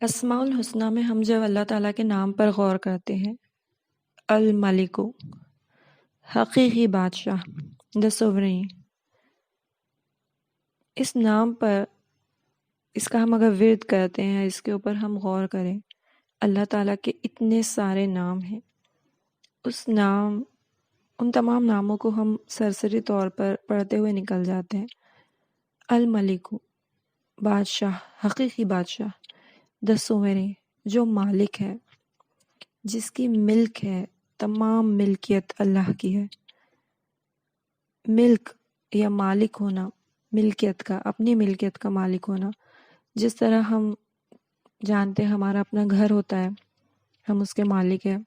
اسماء الحسنہ میں ہم جب اللہ تعالیٰ کے نام پر غور کرتے ہیں، الملک، حقیقی بادشاہ، دا سوورین، اس نام پر، اس کا ہم اگر ورد کرتے ہیں، اس کے اوپر ہم غور کریں، اللہ تعالیٰ کے اتنے سارے نام ہیں، ان تمام ناموں کو ہم سرسری طور پر پڑھتے ہوئے نکل جاتے ہیں۔ الملک، بادشاہ، حقیقی بادشاہ، دا سوورین، جو مالک ہے، جس کی ملک ہے، تمام ملکیت اللہ کی ہے۔ ملک یا مالک ہونا، ملکیت کا، اپنی ملکیت کا مالک ہونا، جس طرح ہم جانتے ہیں ہمارا اپنا گھر ہوتا ہے، ہم اس کے مالک ہیں۔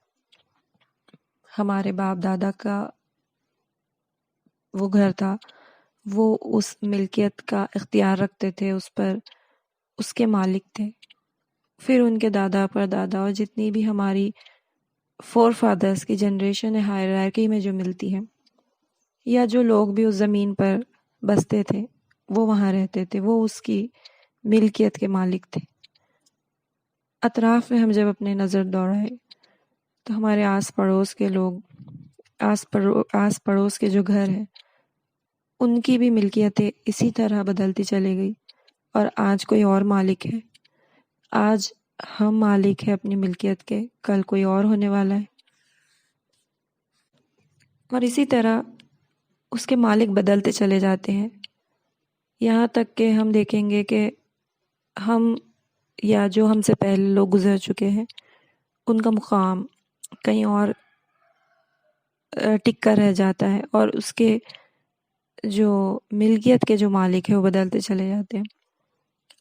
ہمارے باپ دادا کا وہ گھر تھا، وہ اس ملکیت کا اختیار رکھتے تھے، اس پر اس کے مالک تھے۔ پھر ان کے دادا پر دادا اور جتنی بھی ہماری فور فادرز کی جنریشن ہے ہائرارکی میں جو ملتی ہے، یا جو لوگ بھی اس زمین پر بستے تھے، وہ وہاں رہتے تھے، وہ اس کی ملکیت کے مالک تھے۔ اطراف میں ہم جب اپنے نظر دوڑائے تو ہمارے آس پڑوس کے لوگ، آس پڑوس کے جو گھر ہیں، ان کی بھی ملکیتیں اسی طرح بدلتی چلی گئی، اور آج کوئی اور مالک ہے۔ آج ہم مالک ہیں اپنی ملکیت کے، کل کوئی اور ہونے والا ہے، اور اسی طرح اس کے مالک بدلتے چلے جاتے ہیں، یہاں تک کہ ہم دیکھیں گے کہ ہم یا جو ہم سے پہلے لوگ گزر چکے ہیں، ان کا مقام کہیں اور ٹک کر رہ جاتا ہے، اور اس کے جو ملکیت کے جو مالک ہیں وہ بدلتے چلے جاتے ہیں۔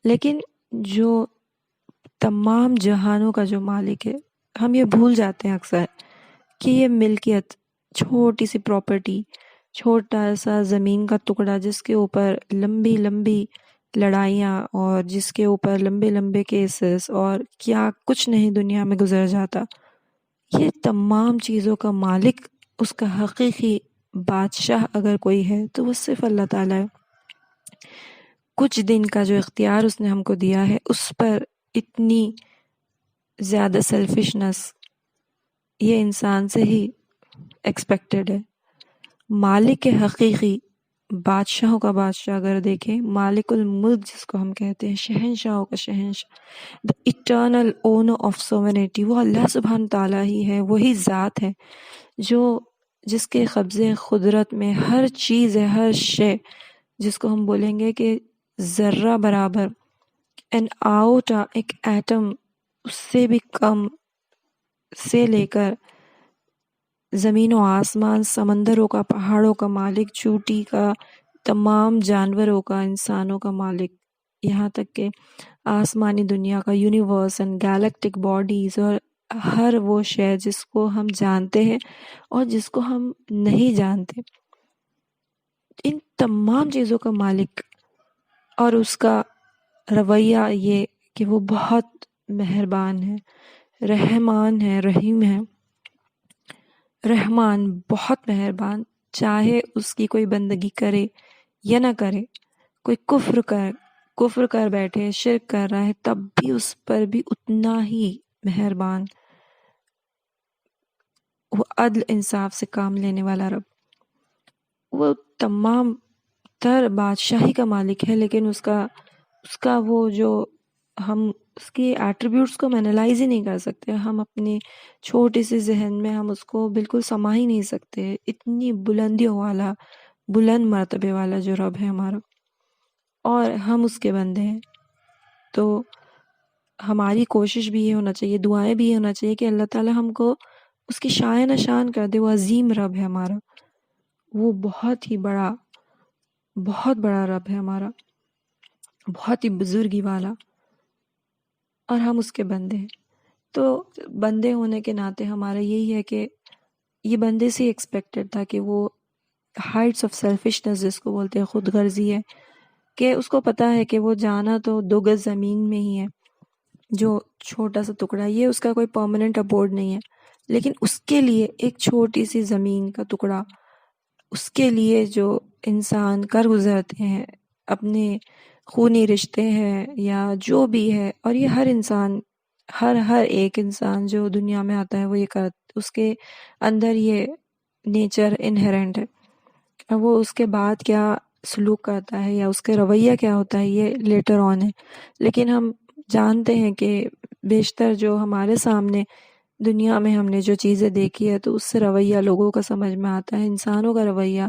لیکن جو تمام جہانوں کا جو مالک ہے، ہم یہ بھول جاتے ہیں اکثر کہ یہ ملکیت چھوٹی سی پراپرٹی، چھوٹا سا زمین کا ٹکڑا جس کے اوپر لمبی لمبی لڑائیاں اور جس کے اوپر لمبے لمبے کیسز اور کیا کچھ نہیں دنیا میں گزر جاتا، یہ تمام چیزوں کا مالک، اس کا حقیقی بادشاہ اگر کوئی ہے تو وہ صرف اللہ تعالیٰ ہے۔ کچھ دن کا جو اختیار اس نے ہم کو دیا ہے، اس پر اتنی زیادہ سیلفشنس یہ انسان سے ہی ایکسپیکٹڈ ہے۔ مالک حقیقی، بادشاہوں کا بادشاہ اگر دیکھیں، مالک الملک جس کو ہم کہتے ہیں، شہنشاہوں کا شہنشاہ، the eternal owner of sovereignty، وہ اللہ سبحانہ تعالیٰ ہی ہے، وہی ذات ہے جس کے قبضے قدرت میں ہر چیز ہے، ہر شے، جس کو ہم بولیں گے کہ ذرہ برابر، ایک ایٹم، اس سے بھی کم سے لے کر زمین و آسمان، سمندروں کا، پہاڑوں کا مالک، چوٹی کا، تمام جانوروں کا، انسانوں کا مالک، یہاں تک کہ آسمانی دنیا کا، یونیورس اینڈ گیلیکٹک باڈیز، اور ہر وہ شے جس کو ہم جانتے ہیں اور جس کو ہم نہیں جانتے، ان تمام چیزوں کا مالک، اور اس کا رویہ یہ کہ وہ بہت مہربان ہے، رحمان ہے، رحیم ہے۔ رحمان، بہت مہربان، چاہے اس کی کوئی بندگی کرے یا نہ کرے، کوئی کفر کر بیٹھے، شرک کر رہا ہے، تب بھی اس پر بھی اتنا ہی مہربان، وہ عدل انصاف سے کام لینے والا رب، وہ تمام تر بادشاہی کا مالک ہے، لیکن اس کا وہ جو ہم اس کی ایٹریبیوٹس کو ہم انالائز ہی نہیں کر سکتے، ہم اپنی چھوٹی سی ذہن میں ہم اس کو بالکل سما ہی نہیں سکتے، اتنی بلندیوں والا، بلند مرتبے والا جو رب ہے ہمارا، اور ہم اس کے بندے ہیں۔ تو ہماری کوشش بھی یہ ہونا چاہیے، دعائیں بھی یہ ہونا چاہیے کہ اللہ تعالیٰ ہم کو اس کی شان نشان کر دے، وہ عظیم رب ہے ہمارا، وہ بہت بڑا رب ہے ہمارا، بہت ہی بزرگی والا، اور ہم اس کے بندے ہیں۔ تو بندے ہونے کے ناطے ہمارا یہی ہے کہ یہ بندے سے ایکسپیکٹڈ تھا کہ وہ ہائٹس آف سیلفشنس جس کو بولتے ہیں، خود غرضی ہے، کہ اس کو پتہ ہے کہ وہ جانا تو 2 گز زمین میں ہی ہے، جو چھوٹا سا ٹکڑا، یہ اس کا کوئی پرماننٹ ابورڈ نہیں ہے، لیکن اس کے لیے ایک چھوٹی سی زمین کا ٹکڑا، اس کے لیے جو انسان کر گزرتے ہیں اپنے خونی رشتے ہیں یا جو بھی ہے، اور یہ ہر انسان، ہر ایک انسان جو دنیا میں آتا ہے وہ یہ اس کے اندر یہ نیچر انہیرنٹ ہے. اب وہ اس کے بعد کیا سلوک کرتا ہے یا اس کے رویہ کیا ہوتا ہے یہ لیٹر آن ہے. لیکن ہم جانتے ہیں کہ بیشتر جو ہمارے سامنے دنیا میں ہم نے جو چیزیں دیکھی ہے تو اس سے رویہ لوگوں کا سمجھ میں آتا ہے، انسانوں کا رویہ،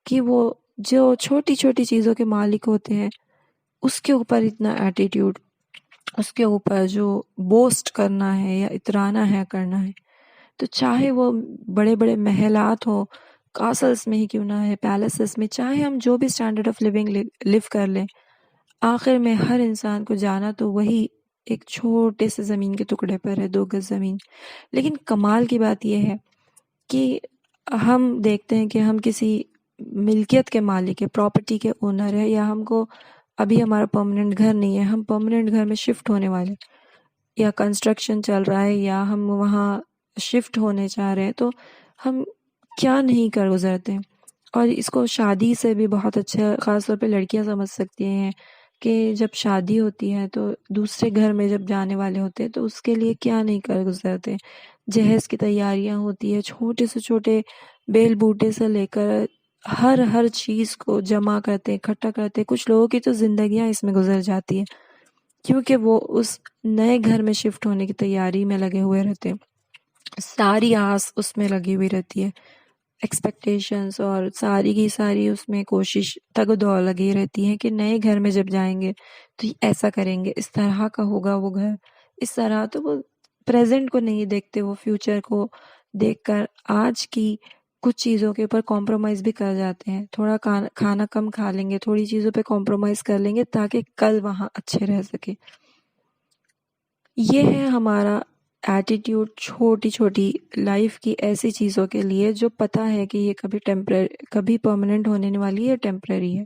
کہ وہ جو چھوٹی چھوٹی چیزوں کے مالک ہوتے ہیں اس کے اوپر اتنا ایٹیٹیوڈ، اس کے اوپر جو بوسٹ کرنا ہے یا اترانا ہے کرنا ہے. تو چاہے وہ بڑے بڑے محلات ہوں، کاسلز میں ہی کیوں نہ ہے، پیلسز میں، چاہے ہم جو بھی اسٹینڈرڈ آف لیونگ لیو کر لیں، آخر میں ہر انسان کو جانا تو وہی ایک چھوٹے سے زمین کے ٹکڑے پر ہے، 2 گز زمین. لیکن کمال کی بات یہ ہے کہ ہم دیکھتے ہیں کہ ہم کسی ملکیت کے مالک ہے، پراپرٹی کے اونر ہے، یا ہم کو ابھی ہمارا پرماننٹ گھر نہیں ہے، ہم پرماننٹ گھر میں شفٹ ہونے والے، یا کنسٹرکشن چل رہا ہے یا ہم وہاں شفٹ ہونے چاہ رہے ہیں، تو ہم کیا نہیں کر گزرتے. اور اس کو شادی سے بھی بہت اچھا، خاص طور پہ لڑکیاں سمجھ سکتی ہیں کہ جب شادی ہوتی ہے تو دوسرے گھر میں جب جانے والے ہوتے ہیں تو اس کے لیے کیا نہیں کر گزرتے. جہیز کی تیاریاں ہوتی ہے، چھوٹے سے چھوٹے بیل بوٹے سے لے کر ہر چیز کو جمع کرتے، اکٹھا کرتے. کچھ لوگوں کی تو زندگیاں اس میں گزر جاتی ہے کیونکہ وہ اس نئے گھر میں شفٹ ہونے کی تیاری میں لگے ہوئے رہتے، ساری آس اس میں لگی ہوئی رہتی ہے، ایکسپیکٹیشنز اور ساری کی ساری اس میں کوشش تگ و دو لگی رہتی ہے کہ نئے گھر میں جب جائیں گے تو ایسا کریں گے، اس طرح کا ہوگا وہ گھر، اس طرح. تو وہ پریزنٹ کو نہیں دیکھتے، وہ فیوچر کو دیکھ کر آج کی کچھ چیزوں کے اوپر کمپرومائز بھی کر جاتے ہیں. تھوڑا کھانا کم کھا لیں گے، تھوڑی چیزوں پہ کمپرومائز کر لیں گے تاکہ کل وہاں اچھے رہ سکے. یہ ہے ہمارا ایٹیٹیوڈ چھوٹی چھوٹی لائف کی ایسی چیزوں کے لیے جو پتہ ہے کہ یہ کبھی پرماننٹ ہونے والی ہے، ٹیمپرری ہے.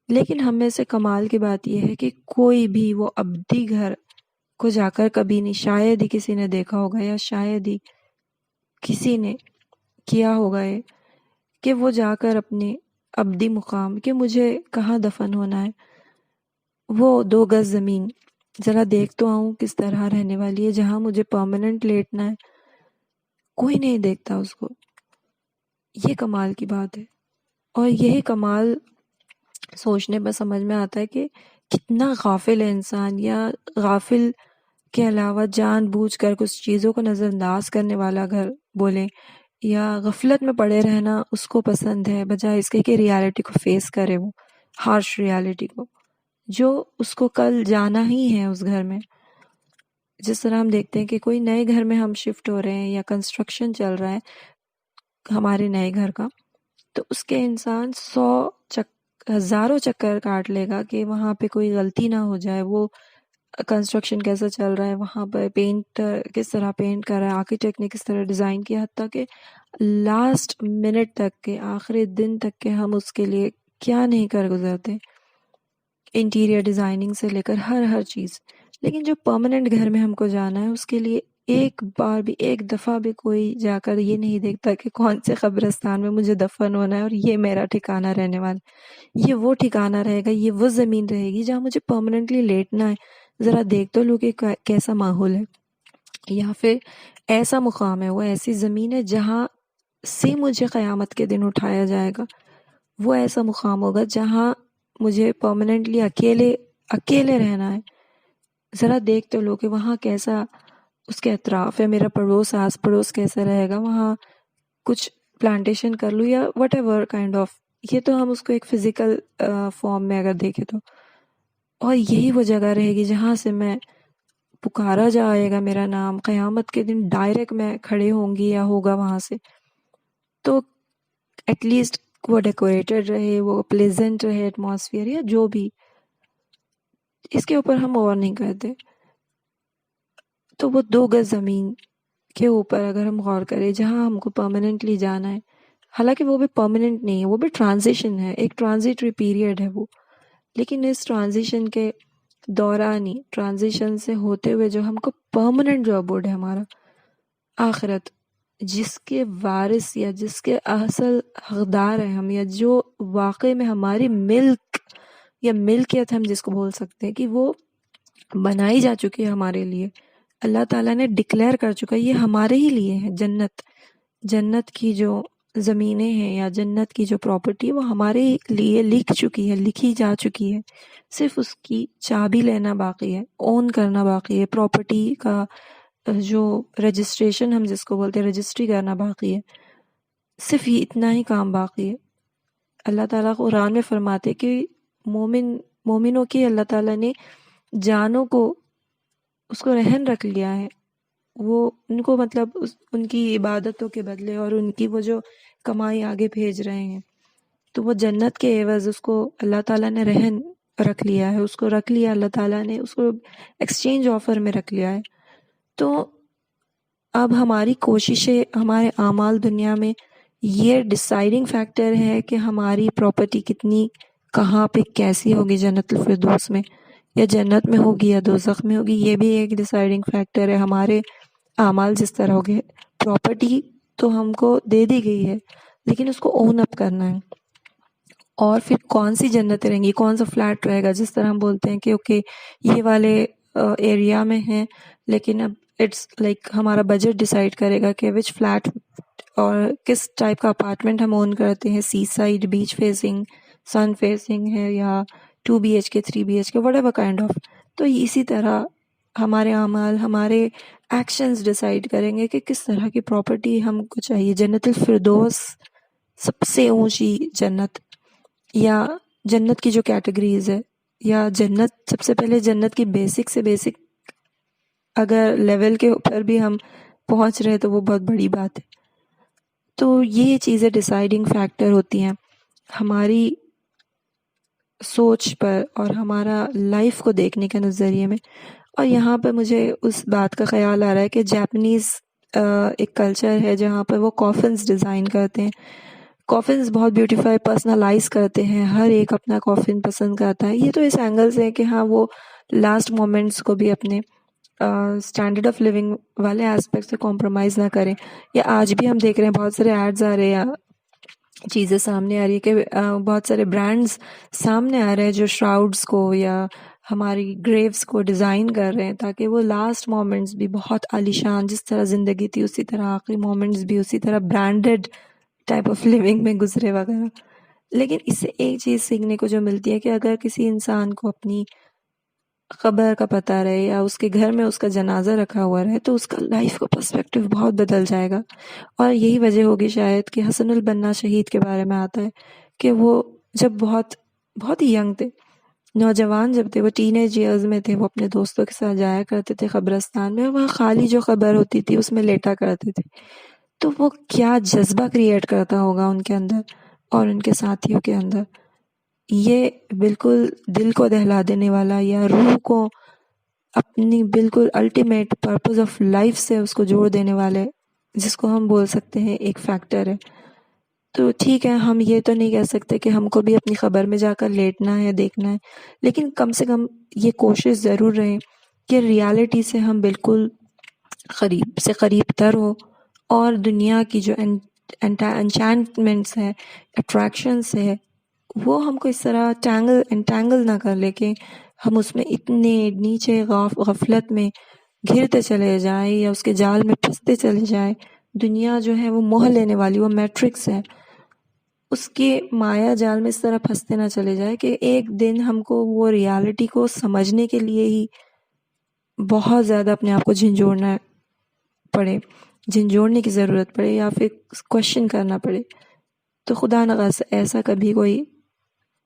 لیکن ہم میں سے کمال کی بات یہ ہے کہ کوئی بھی وہ ابدی گھر کو جا کر کبھی نہیں، شاید ہی کسی نے دیکھا ہوگا یا شاید ہی کسی نے کیا ہوگا یہ کہ وہ جا کر اپنے ابدی مقام کہ مجھے کہاں دفن ہونا ہے، وہ 2 گز زمین ذرا دیکھ تو آؤں کس طرح رہنے والی ہے جہاں مجھے پرماننٹ لیٹنا ہے. کوئی نہیں دیکھتا اس کو. یہ کمال کی بات ہے، اور یہی کمال سوچنے پر سمجھ میں آتا ہے کہ کتنا غافل ہے انسان، یا غافل کے علاوہ جان بوجھ کر کچھ چیزوں کو نظر انداز کرنے والا اگر بولیں، یا غفلت میں پڑے رہنا اس کو پسند ہے بجائے اس کے کہ ریالٹی کو فیس کرے، وہ ہارش ریالٹی کو جو اس کو کل جانا ہی ہے اس گھر میں. جس طرح ہم دیکھتے ہیں کہ کوئی نئے گھر میں ہم شفٹ ہو رہے ہیں یا کنسٹرکشن چل رہا ہے ہمارے نئے گھر کا، تو اس کے انسان 100 ہزاروں چکر کاٹ لے گا کہ وہاں پہ کوئی غلطی نہ ہو جائے، وہ کنسٹرکشن کیسا چل رہا ہے، وہاں پر پینٹ کس طرح پینٹ کر رہا ہے، آرکیٹیکٹ نے کس طرح ڈیزائن کیا، حتیٰ کہ لاسٹ منٹ تک کے، آخری دن تک کے ہم اس کے لیے کیا نہیں کر گزرتے، انٹیریئر ڈیزائننگ سے لے کر ہر چیز. لیکن جو پرماننٹ گھر میں ہم کو جانا ہے اس کے لیے ایک بار بھی، ایک دفعہ بھی کوئی جا کر یہ نہیں دیکھتا کہ کون سے قبرستان میں مجھے دفن ہونا ہے اور یہ میرا ٹھکانہ رہنے والا، یہ وہ ٹھکانہ رہے گا، یہ وہ زمین رہے گی جہاں مجھے پرماننٹلی لیٹنا ہے. ذرا دیکھ تو لو کہ کیسا ماحول ہے، یا پھر ایسا مقام ہے، وہ ایسی زمین ہے جہاں سے مجھے قیامت کے دن اٹھایا جائے گا. وہ ایسا مقام ہوگا جہاں مجھے پرماننٹلی اکیلے رہنا ہے. ذرا دیکھ تو لو کہ وہاں کیسا اس کے اطراف ہے، میرا پڑوس، آس پڑوس کیسا رہے گا، وہاں کچھ پلانٹیشن کر لوں یا وٹ ایور کائنڈ آف. یہ تو ہم اس کو ایک فزیکل فارم میں اگر دیکھیں تو، اور یہی وہ جگہ رہے گی جہاں سے میں پکارا جائے گا میرا نام قیامت کے دن، ڈائریکٹ میں کھڑے ہوں گی یا ہوگا وہاں سے. تو ایٹ لیسٹ وہ ڈیکوریٹڈ رہے، وہ پلیزنٹ رہے ایٹماسفیئر، یا جو بھی، اس کے اوپر ہم غور نہیں کرتے. تو وہ 2 گز زمین کے اوپر اگر ہم غور کریں جہاں ہم کو پرماننٹلی جانا ہے، حالانکہ وہ بھی پرماننٹ نہیں ہے، وہ بھی ٹرانزیشن ہے، ایک ٹرانزیٹری پیریڈ ہے وہ. لیکن اس ٹرانزیشن کے دوران ہی، ٹرانزیشن سے ہوتے ہوئے جو ہم کو پرماننٹ جو ابوڈ ہے ہمارا آخرت، جس کے وارث یا جس کے اصل حقدار ہیں ہم، یا جو واقع میں ہماری ملک یا ملکیت ہم جس کو بول سکتے ہیں کہ وہ بنائی جا چکی ہے ہمارے لیے. اللہ تعالیٰ نے ڈکلیئر کر چکا ہے یہ ہمارے ہی لیے ہے. جنت کی جو زمینیں ہیں یا جنت کی جو پراپرٹی وہ ہمارے لیے لکھی جا چکی ہے. صرف اس کی چابی لینا باقی ہے، اون کرنا باقی ہے، پراپرٹی کا جو رجسٹریشن ہم جس کو بولتے ہیں رجسٹری کرنا باقی ہے. صرف یہ اتنا ہی کام باقی ہے. اللہ تعالیٰ قرآن میں فرماتے کہ مومنوں کی اللہ تعالیٰ نے جانوں کو اس کو رہن رکھ لیا ہے. وہ ان کو مطلب ان کی عبادتوں کے بدلے اور ان کی وہ جو کمائی آگے بھیج رہے ہیں تو وہ جنت کے عوض اس کو اللہ تعالیٰ نے رہن رکھ لیا ہے. اس کو رکھ لیا اللہ تعالیٰ نے، اس کو ایکسچینج آفر میں رکھ لیا ہے. تو اب ہماری کوششیں، ہمارے اعمال دنیا میں یہ ڈیسائیڈنگ فیکٹر ہے کہ ہماری پراپرٹی کتنی، کہاں پہ، کیسی ہوگی، جنت الفردوس میں یا جنت میں ہوگی یا دوزخ میں ہوگی. یہ بھی ایک ڈیسائیڈنگ فیکٹر ہے. ہمارے اعمال جس طرح ہوگے، پراپرٹی تو ہم کو دے دی گئی ہے لیکن اس کو اون اپ کرنا ہے. اور پھر کون سی جنتیں رہیں گی، کون سا فلیٹ رہے گا. جس طرح ہم بولتے ہیں کہ اوکے یہ والے ایریا میں ہیں لیکن اب اٹس لائک ہمارا بجٹ ڈیسائیڈ کرے گا کہ وچ فلیٹ اور کس ٹائپ کا اپارٹمنٹ ہم اون کرتے ہیں. سی سائڈ، بیچ فیسنگ، سن فیسنگ ہے یا 2 BHK 3 BHK what ever kind of. تو اسی طرح ہمارے اعمال، ہمارے ایکشنز ڈیسائیڈ کریں گے کہ کس طرح کی پراپرٹی ہم کو چاہیے. جنت الفردوس سب سے اونچی جنت، یا جنت کی جو کیٹیگریز ہے، یا جنت سب سے پہلے جنت کی بیسک سے بیسک اگر لیول کے اوپر بھی ہم پہنچ رہے تو وہ بہت بڑی بات ہے. تو یہ چیزیں ڈیسائیڈنگ فیکٹر ہوتی ہیں ہماری سوچ پر اور ہمارا لائف کو دیکھنے کے نظریے میں. اور یہاں پہ مجھے اس بات کا خیال آ رہا ہے کہ جاپنیز ایک کلچر ہے جہاں پہ وہ کافنز ڈیزائن کرتے ہیں. کافنز بہت بیوٹیفائی پرسنلائز کرتے ہیں، ہر ایک اپنا کافن پسند کرتا ہے. یہ تو اس اینگل سے ہے کہ ہاں وہ لاسٹ مومنٹس کو بھی اپنے اسٹینڈرڈ آف لیونگ والے ایسپیکٹ سے کمپرومائز نہ کریں. یا آج بھی ہم دیکھ رہے ہیں بہت سارے ایڈز آ رہے ہیں، چیزیں سامنے آ رہی ہے کہ بہت سارے برانڈز سامنے آ رہے ہیں جو شراؤڈز کو یا ہماری گریوز کو ڈیزائن کر رہے ہیں تاکہ وہ لاسٹ مومنٹس بھی بہت عالیشان، جس طرح زندگی تھی اسی طرح آخری مومنٹس بھی اسی طرح برانڈڈ ٹائپ آف لیونگ میں گزرے وغیرہ. لیکن اس سے ایک چیز سیکھنے کو جو ملتی ہے کہ اگر کسی انسان کو اپنی قبر کا پتہ رہے یا اس کے گھر میں اس کا جنازہ رکھا ہوا رہے تو اس کا لائف کا پرسپیکٹیو بہت بدل جائے گا. اور یہی وجہ ہوگی شاید کہ حسن البنا شہید کے بارے میں آتا ہے کہ وہ جب بہت ہی ینگ تھے، نوجوان جب تھے، وہ ٹین ایج ایئرز میں تھے، وہ اپنے دوستوں کے ساتھ جایا کرتے تھے قبرستان میں، وہاں خالی جو قبر ہوتی تھی اس میں لیٹا کرتے تھے. تو وہ کیا جذبہ کریٹ کرتا ہوگا ان کے اندر اور ان کے ساتھیوں کے اندر. یہ بالکل دل کو دہلا دینے والا یا روح کو اپنی بالکل الٹیمیٹ پرپز آف لائف سے اس کو جوڑ دینے والے، جس کو ہم بول سکتے ہیں ایک فیکٹر ہے. تو ٹھیک ہے، ہم یہ تو نہیں کہہ سکتے کہ ہم کو بھی اپنی خبر میں جا کر لیٹنا ہے، دیکھنا ہے، لیکن کم سے کم یہ کوشش ضرور رہے کہ ریالٹی سے ہم بالکل قریب سے قریب تر ہو اور دنیا کی جو انچانٹمنٹس ہیں، اٹریکشنس ہے، وہ ہم کو اس طرح انٹینگل نہ کر لے کہ ہم اس میں اتنے نیچے غفلت میں گھرتے چلے جائیں یا اس کے جال میں پھنستے چلے جائیں. دنیا جو ہے وہ موہ لینے والی، وہ میٹرکس ہے، اس کے مایا جال میں اس طرح پھنستے نہ چلے جائے کہ ایک دن ہم کو وہ ریالٹی کو سمجھنے کے لیے ہی بہت زیادہ اپنے آپ کو جھنجھوڑنے کی ضرورت پڑے یا پھر کوشچن کرنا پڑے. تو خدا نخواستہ ایسا کبھی کوئی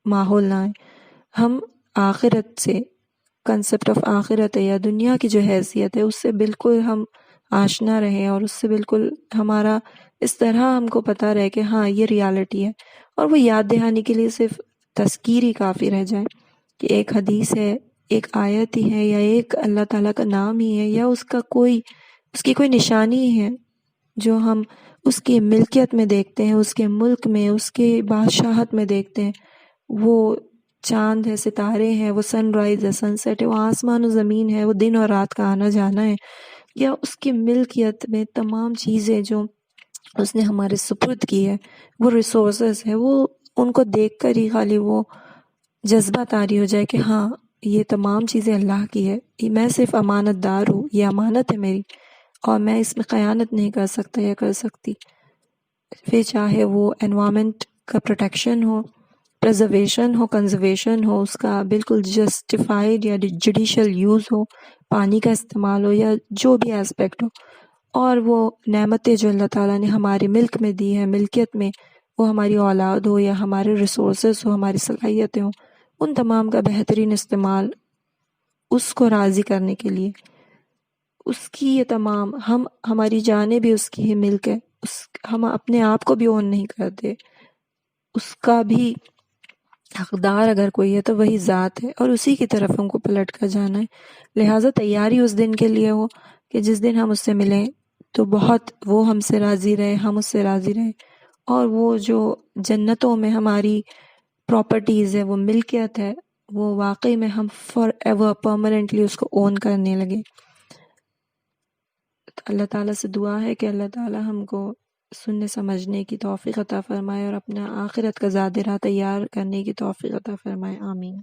ماحول نہ آئے. ہم آخرت سے، کنسپٹ آف آخرت ہے یا دنیا کی جو حیثیت ہے اس سے بالکل ہم آشنا رہیں اور اس سے بالکل ہمارا اس طرح ہم کو پتہ رہے کہ ہاں یہ ریالٹی ہے. اور وہ یاد دہانی کے لیے صرف تذکیر ہی کافی رہ جائے کہ ایک حدیث ہے، ایک آیت ہی ہے، یا ایک اللہ تعالیٰ کا نام ہی ہے، یا اس کی کوئی نشانی ہے جو ہم اس کی ملکیت میں دیکھتے ہیں، اس کے ملک میں، اس کے بادشاہت میں دیکھتے ہیں. وہ چاند ہے، ستارے ہیں، وہ سن رائز ہے، سن سیٹ ہے، وہ آسمان و زمین ہے، وہ دن اور رات کا آنا جانا ہے، یا اس کی ملکیت میں تمام چیزیں جو اس نے ہمارے سپرد کی ہے، وہ ریسورسز ہے، وہ ان کو دیکھ کر ہی خالی وہ جذبہ طاری ہو جائے کہ ہاں یہ تمام چیزیں اللہ کی ہے، میں صرف امانت دار ہوں، یہ امانت ہے میری اور میں اس میں خیانت نہیں کر سکتا یا کر سکتی. پھر چاہے وہ انوائرمنٹ کا پروٹیکشن ہو، پرزرویشن ہو، کنزرویشن ہو، اس کا بالکل جسٹیفائڈ یا جوڈیشل یوز ہو، پانی کا استعمال ہو یا جو بھی اسپیکٹ ہو، اور وہ نعمتیں جو اللہ تعالیٰ نے ہمارے ملک میں دی ہے، ملکیت میں، وہ ہماری اولاد ہو یا ہمارے ریسورسز ہو، ہماری صلاحیتیں ہوں، ان تمام کا بہترین استعمال اس کو راضی کرنے کے لیے. اس کی یہ تمام ہماری جانیں بھی اس کی ہی ملک ہے، ہم اپنے آپ کو بھی اون نہیں کرتے، اس کا بھی حقدار اگر کوئی ہے تو وہی ذات ہے، اور اسی کی طرف ہم کو پلٹ کر جانا ہے. لہٰذا تیاری اس دن کے لیے ہو کہ جس دن ہم اس سے ملیں تو بہت وہ ہم سے راضی رہے، ہم اس سے راضی رہے، اور وہ جو جنتوں میں ہماری پراپرٹیز ہے، وہ ملکیت ہے، وہ واقعی میں ہم فار ایور پرماننٹلی اس کو اون کرنے لگے. اللہ تعالیٰ سے دعا ہے کہ اللہ تعالیٰ ہم کو سننے سمجھنے کی توفیق عطا فرمائے اور اپنا آخرت کا زاد راہ تیار کرنے کی توفیق عطا فرمائے. آمین.